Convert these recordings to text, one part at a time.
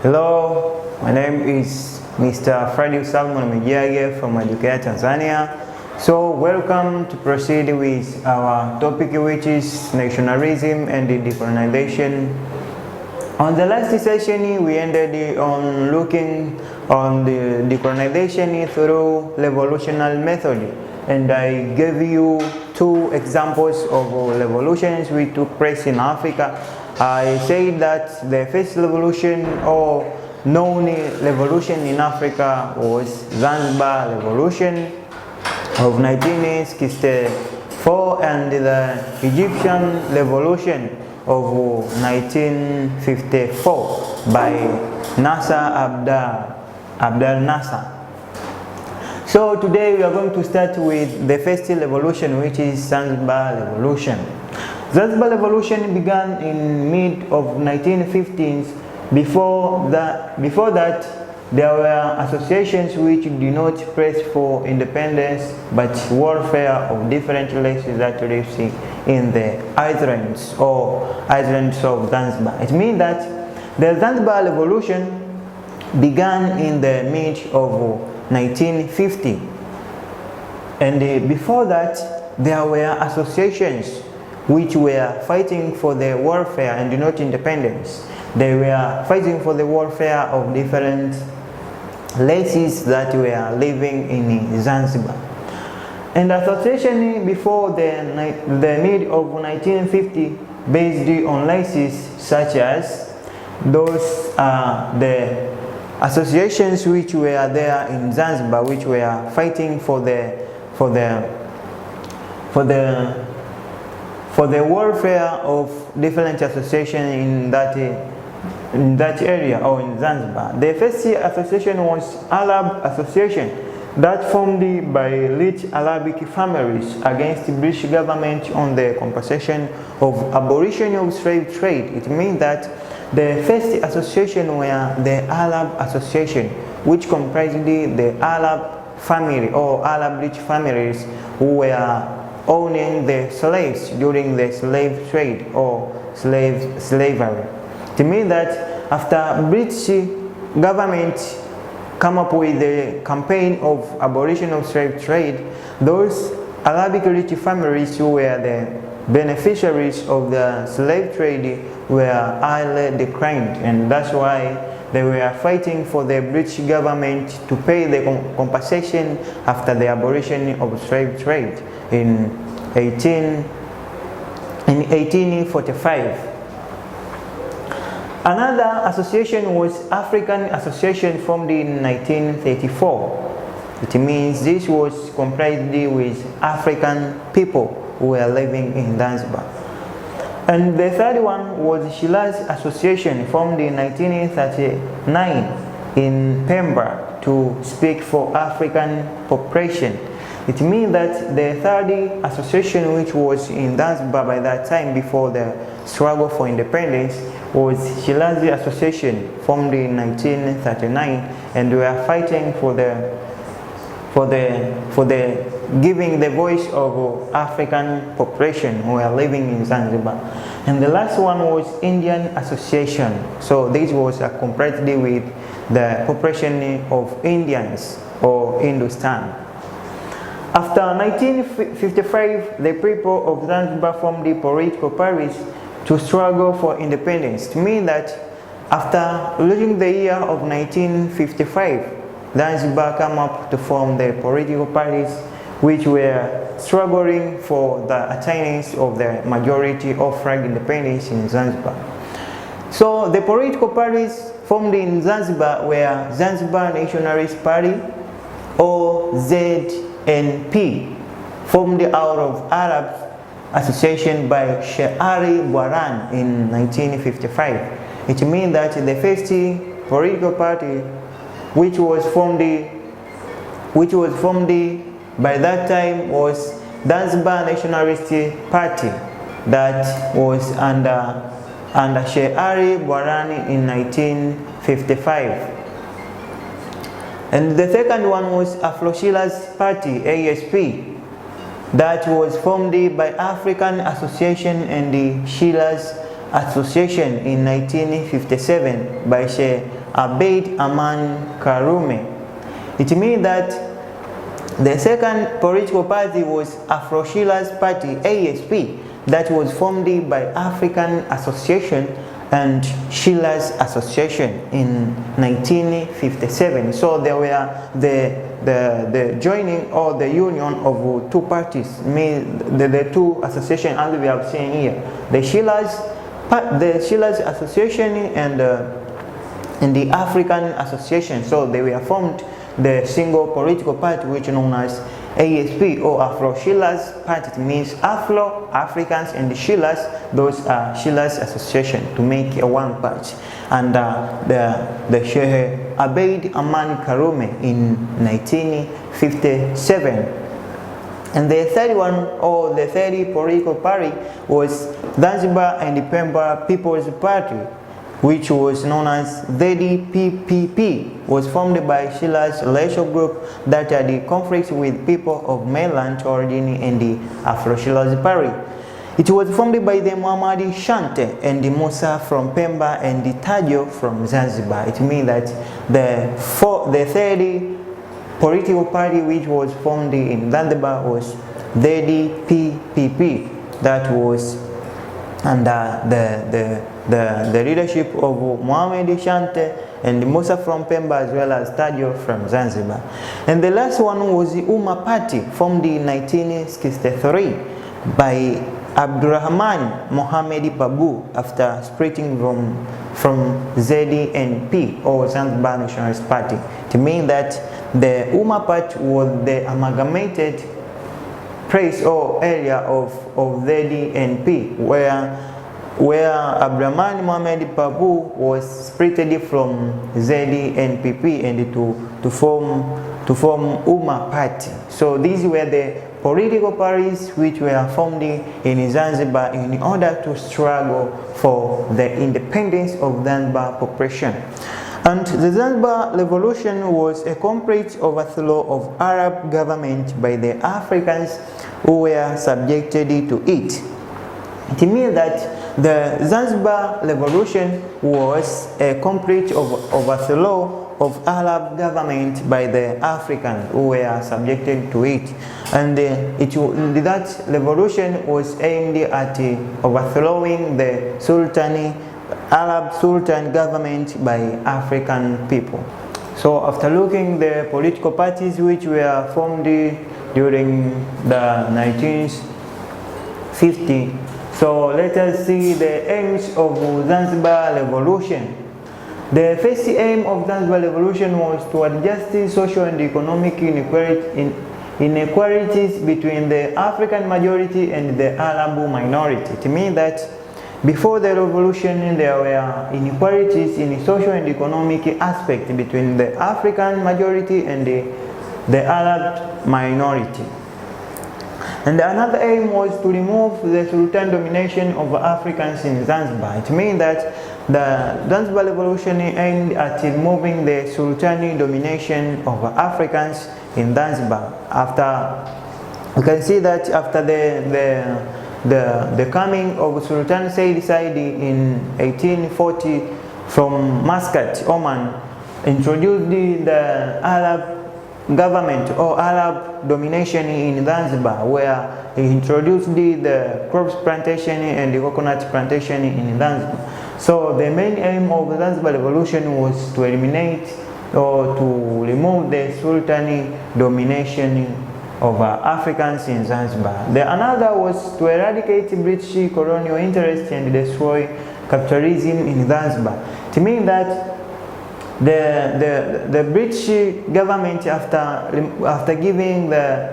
Hello, my name is Mr. Freddy Salmon Mijage from Edukea Tanzania. So welcome to proceed with our topic, which is nationalism and decolonization. On the last session, we ended on looking on the decolonization through revolutionary method, and I gave you two examples of revolutions which took place in Africa. I said that the first revolution or known revolution in Africa was Zanzibar Revolution of 1964 and the Egyptian Revolution of 1954 by Abdel Nasser. So today we are going to start with the first revolution, which is Zanzibar Revolution. Zanzibar Revolution began in mid of 1915s. Before that, there were associations which did not press for independence but warfare of different races that live in the islands of Zanzibar. It means that the Zanzibar Revolution began in the mid of 1950, and before that there were associations which were fighting for the warfare and not independence. They were fighting for the warfare of different races that were living in Zanzibar. And the association before the mid of 1950 based on races such as those the associations which were there in Zanzibar, which were fighting for the warfare of different associations in that area or in Zanzibar. The first association was Arab Association, that formed by rich Arabic families against the British government on the compensation of abolition of slave trade. It means that the first association were the Arab Association, which comprised the Arab family or Arab rich families who were owning the slaves during the slave trade or slavery. It means that after British government come up with the campaign of abolition of slave trade, those Arabic rich families who were the beneficiaries of the slave trade were highly declined, and that's why they were fighting for the British government to pay the compensation after the abolition of slave trade in 1845. Another association was African Association formed in 1934. It means this was comprised with African people who were living in Zanzibar. And the third one was Shiraz Association formed in 1939 in Pemba to speak for African population. It means that the third association, which was in Zanzibar by that time before the struggle for independence, was Shiraz Association formed in 1939, and we are fighting for giving the voice of African population who are living in Zanzibar. And the last one was Indian Association. So this was comprised with the population of Indians or Hindustan. After 1955, the people of Zanzibar formed the political parties to struggle for independence. It means that after reaching the year of 1955, Zanzibar came up to form the political parties which were struggling for the attainment of the majority of flag independence in Zanzibar. So the political parties formed in Zanzibar were Zanzibar Nationalist Party or ZNP, formed out of Arab Association by Sheikh Ali Bwaran in 1955. It means that the first political party which was formed by that time was Zanzibar Nationalist Party, that was under Sheikh Ali Bwaran in 1955. And the second one was Afro-Shiraz Party, ASP, that was formed by African Association and the Shiraz Association in 1957 by Sheikh Abeid Aman Karume. It means that the second political party was Afro-Shira's Party, ASP, that was formed by African Association and Shira's Association in 1957. So there were the joining or the union of two parties, the two associations as we have seen here. The Shira's Association and the African Association. So they were formed the single political party which is known as ASP or Afro-Shira's Party. It means Afro, Africans, and the Shira's, those are Shira's Association to make a one party. And the Sheikh Abeid Aman Karume in 1957. And the third one, or the third political party, was Zanzibar and Pemba People's Party, which was known as ZPPP, was formed by Shira's racial group that had conflicts with people of mainland origin in the Afro-Shira's Party. It was formed by the Muhammad Shante and the Musa from Pemba and the Tajo from Zanzibar. It means that the third political party which was formed in Zanzibar was ZPPP, that was under the leadership of Muhammad Shante and Musa from Pemba as well as Tajo from Zanzibar. And the last one was the Umma Party, formed in 1963 by Abdurrahman Mohamed Babu after splitting from ZNP or Zanzibar Nationalist Party. It means that the Umma Party was the amalgamated place or area of ZNP where Abdurrahman Mohamed Babu was splitted from ZNPP and to form Umma Party. So these were the political parties which were formed in Zanzibar in order to struggle for the independence of Zanzibar population. And the Zanzibar Revolution was a complete overthrow of Arab government by the Africans who were subjected to it. It means that the Zanzibar Revolution was a complete overthrow of Arab government by the Africans who were subjected to it. And that revolution was aimed at overthrowing the Arab Sultan government by African people. So after looking the political parties which were formed during the 1950s, so let us see the aims of Zanzibar Revolution. The first aim of Zanzibar Revolution was to adjust social and economic inequalities between the African majority and the Arab minority. It means that before the revolution there were inequalities in social and economic aspect between the African majority and the Arab minority. And another aim was to remove the Sultan domination of Africans in Zanzibar. It means that the Zanzibar Revolution aimed at removing the Sultani domination of Africans in Zanzibar. We can see that after the coming of Sultan Said Saidi in 1840 from Muscat, Oman, introduced the Arab government or Arab domination in Zanzibar, where he introduced the crops plantation and the coconut plantation in Zanzibar. So the main aim of the Zanzibar Revolution was to eliminate or to remove the Sultani domination of Africans in Zanzibar. Another was to eradicate British colonial interest and destroy capitalism in Zanzibar. It means that the British government, after giving the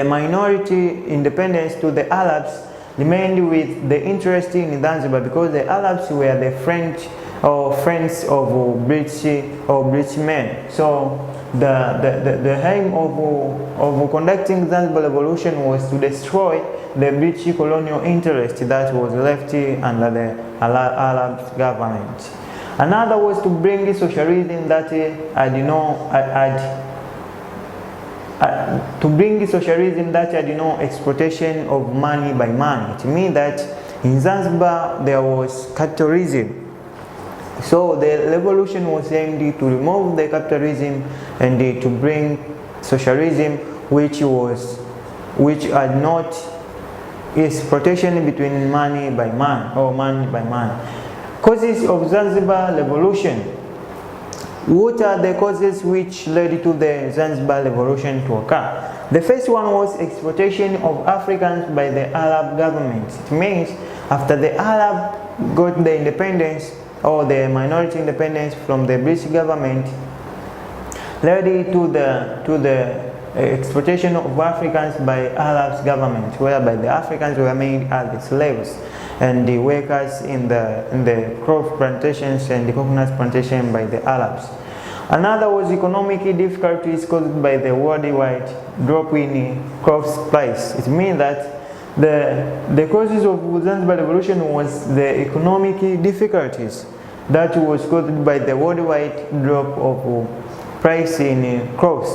minority independence to the Arabs, remained with the interest in Zanzibar because the Arabs were the French or friends of British men. So the aim of conducting Zanzibar Revolution was to destroy the British colonial interest that was left under the Arab government. Another was to bring socialism that had no exploitation of money by money. It means that in Zanzibar there was capitalism. So the revolution was aimed to remove the capitalism and to bring socialism, which had not exploitation between money by man or man by man. Causes of Zanzibar revolution. What are the causes which led to the Zanzibar revolution to occur? The first one was exploitation of Africans by the Arab government. It means after the Arab got the independence or the minority independence from the British government, led to the exploitation of Africans by Arabs government, whereby the Africans were made as the slaves and the workers in the crop plantations and the coconut plantation by the Arabs. Another was economic difficulties caused by the worldwide drop in crops price. It means that the causes of Zanzibar revolution was the economic difficulties that was caused by the worldwide drop of price in crops.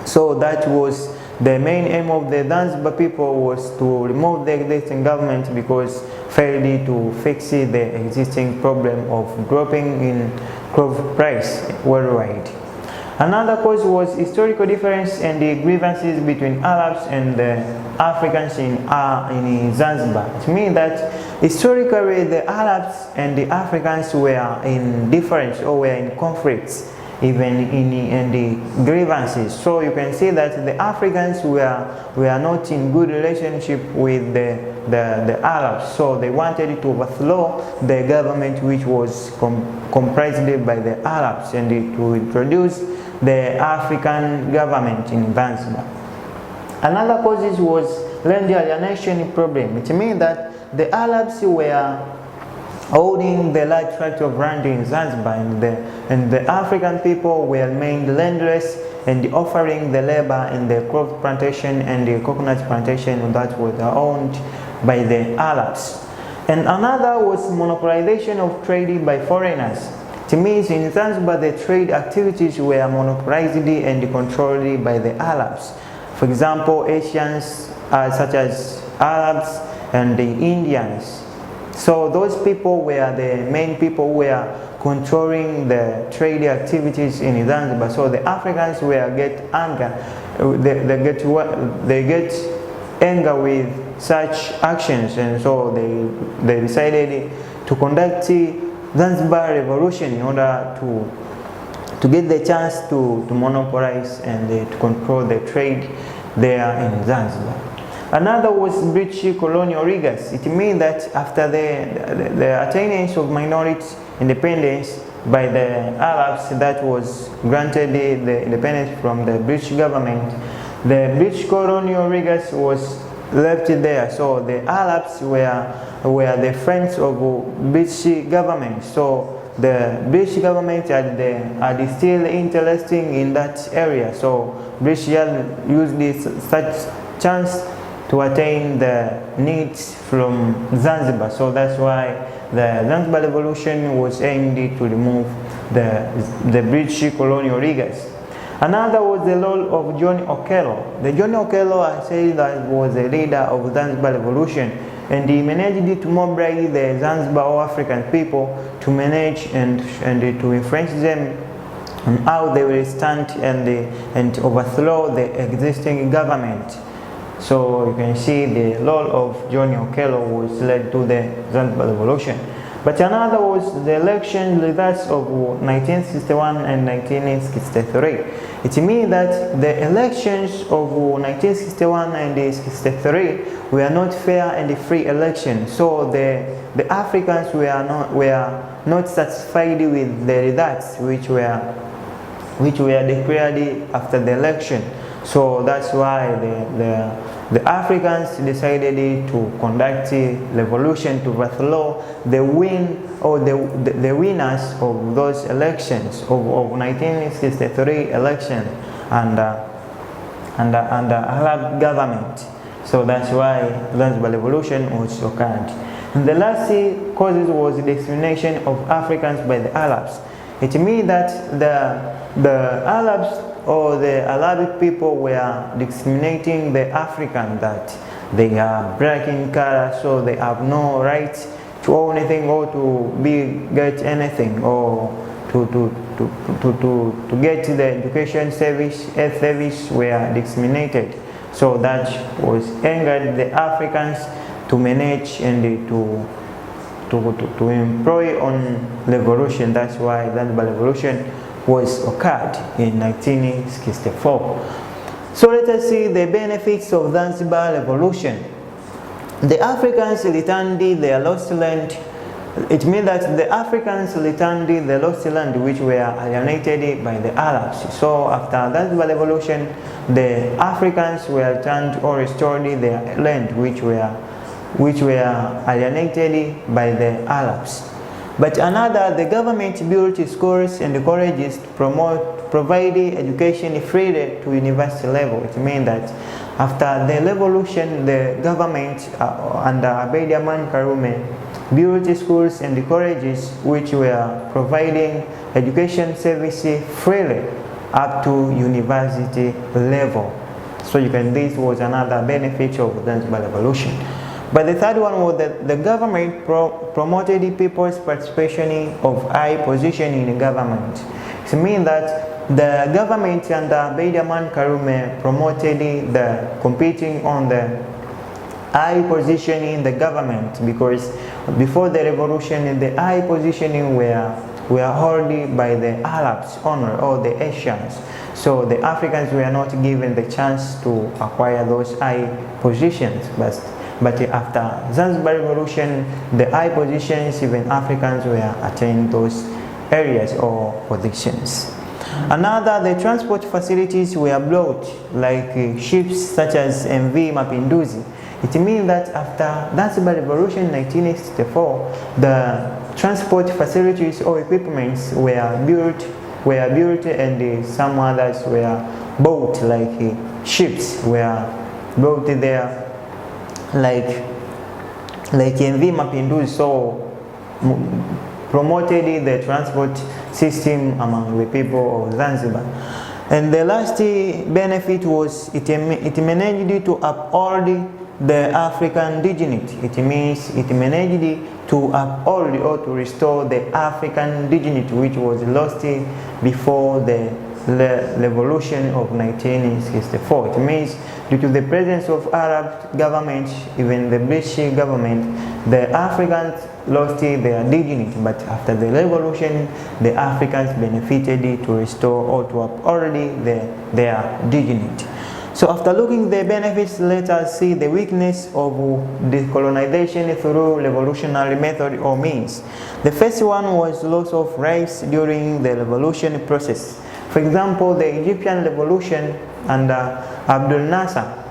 So that was the main aim of the Zanzibar people, was to remove the existing government because failed to fix the existing problem of dropping in crop price worldwide. Another cause was historical difference and the grievances between Arabs and the Africans in Zanzibar. It means that historically the Arabs and the Africans were in difference or were in conflicts, even in the grievances. So you can see that the Africans were not in good relationship with the Arabs. So they wanted to overthrow the government which was comprised by the Arabs and to introduce the African government in Zanzibar. Another cause was land alienation problem. It means that the Arabs were holding the large tract of land in Zanzibar, and the African people were made landless and offering the labor in the crop plantation and the coconut plantation that were owned by the Arabs. And another was monopolization of trade by foreigners. It means in Zanzibar the trade activities were monopolized and controlled by the Arabs. For example, Asians such as Arabs and the Indians. So those people were the main people who were controlling the trade activities in Zanzibar. So the Africans were get anger, they get anger with such actions, and so they decided to conduct Zanzibar revolution in order to get the chance to monopolize and to control the trade there in Zanzibar. Another was British colonial rigors. It means that after the attainment of minority independence by the Arabs that was granted the independence from the British government, the British colonial rigors was left there. So the Arabs were the friends of British government. So the British government had still interesting in that area. So British used this such chance to attain the needs from Zanzibar. So that's why the Zanzibar revolution was aimed to remove the British colonial rigors. Another was the role of John Okello. The John Okello, I say, that was the leader of Zanzibar revolution, and he managed to mobilize the Zanzibar or African people to manage and to influence them on how they will stand and overthrow the existing government. So you can see the role of John Okello was led to the Zanzibar revolution. But another was the election results of 1961 and 1963. It means that the elections of 1961 and 1963 were not fair and free elections. So the Africans were not satisfied with the results which were declared after the election. So that's why the Africans decided to conduct a revolution to overthrow the winners of those elections of 1963 election and Arab government. So that's why Zanzibar revolution was occurred. And the last causes was the discrimination of Africans by the Arabs. It means that the Arabs or the Arabic people were discriminating the African, that they are black in color, so they have no right own anything or to get anything, or to get the education service, health service were disseminated. So that was angered the Africans to manage and to employ on revolution. That's why Zanzibar revolution was occurred in 1964. So let us see the benefits of Zanzibar revolution. The Africans returned their lost land. It means that the Africans returned the lost land which were alienated by the Arabs. So after Zanzibar revolution, the Africans were returned or restored their land which were alienated by the Arabs. But another, the government built schools and colleges to provide education freely to university level. It means that after the revolution, the government under Abeid Aman Karume built schools and colleges which were providing education services freely up to university level. So this was another benefit of the Zanzibar revolution. But the third one was that the government promoted people's participation of high position in government. It means that the government under Abeid Aman Karume promoted the competing on the high position in the government, because before the revolution the high positioning were held by the Arabs or the Asians. So the Africans were not given the chance to acquire those high positions. But after Zanzibar revolution, the high positions, even Africans were attained those areas or positions. Another, the transport facilities were built, like ships such as MV Mapinduzi. It means that after Zanzibar revolution in 1964, the transport facilities or equipments were built, and some others were built, like ships were built there, like MV Mapinduzi. So promoted the transport system among the people of Zanzibar. And the last benefit was it managed to uphold the African dignity. It means it managed to uphold or to restore the African dignity which was lost before the revolution of 1964. It means due to the presence of Arab government, even the British government, the Africans lost their dignity. But after the revolution, the Africans benefited to restore or to uphold their dignity. So after looking at the benefits, let us see the weakness of decolonization through revolutionary method or means. The first one was loss of rights during the revolution process. For example, the Egyptian revolution under Abdel Nasser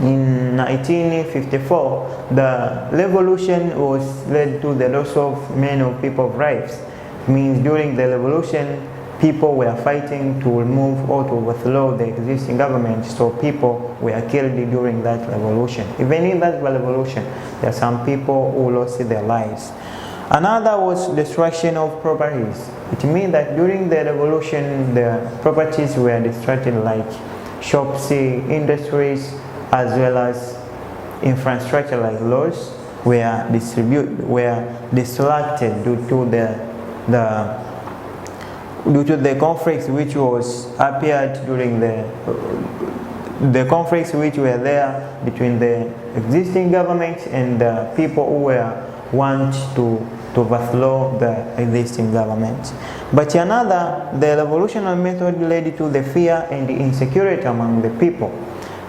in 1954, the revolution was led to the loss of many of people's rights. It means during the revolution, people were fighting to remove or to overthrow the existing government, so people were killed during that revolution. Even in that revolution, there are some people who lost their lives. Another was destruction of properties. It means that during the revolution, the properties were destroyed, like shops, industries, as well as infrastructure like roads were destructed due to the conflicts which was appeared during the conflicts which were there between the existing government and the people who were want to overthrow the existing government. But another, the revolutionary method led to the fear and the insecurity among the people.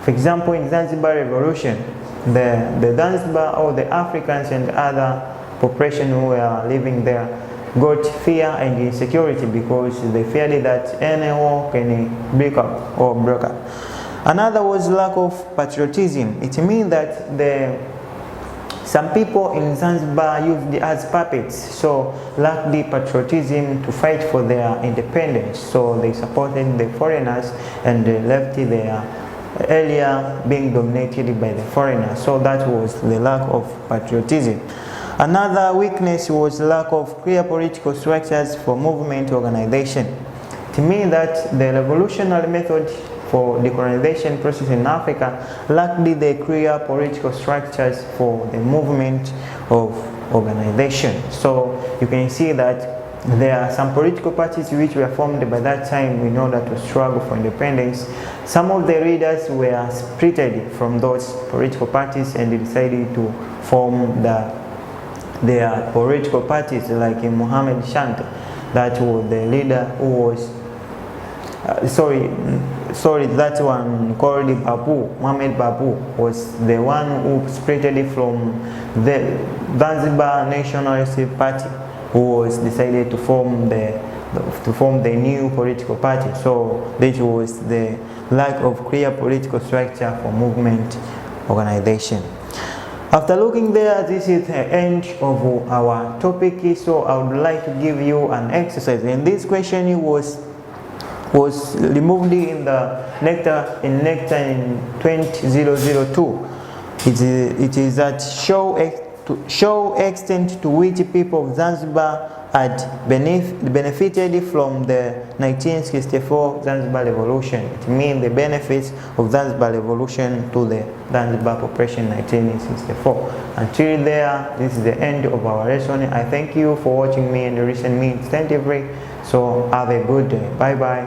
For example, in Zanzibar revolution, the Zanzibar or the Africans and other population who were living there got fear and insecurity because they feared that any war can break up. Another was lack of patriotism. It means that some people in Zanzibar used as puppets, so lacked the patriotism to fight for their independence. So they supported the foreigners and they left their area being dominated by the foreigners. So that was the lack of patriotism. Another weakness was lack of clear political structures for movement organization. It means that the revolutionary method for decolonization process in Africa lacked the clear political structures for the movement of organization. So you can see that there are some political parties which were formed by that time in order to struggle for independence. Some of the leaders were split from those political parties and decided to form their political parties, like Mohammed Shant, that was the leader who was that one called Babu. Mohammed Babu was the one who split from the Zanzibar Nationalist Party, who was decided to form the new political party. So this was the lack of clear political structure for movement organization. After looking there, this is the end of our topic. So I would like to give you an exercise, and this question was removed in the NECTA in 2002. It is that show extent to which people of Zanzibar had benefited from the 1964 Zanzibar Revolution. It means the benefits of Zanzibar Revolution to the Zanzibar population in 1964. Until there, this is the end of our lesson. I thank you for watching me and listening me attentively. So have a good day. Bye bye.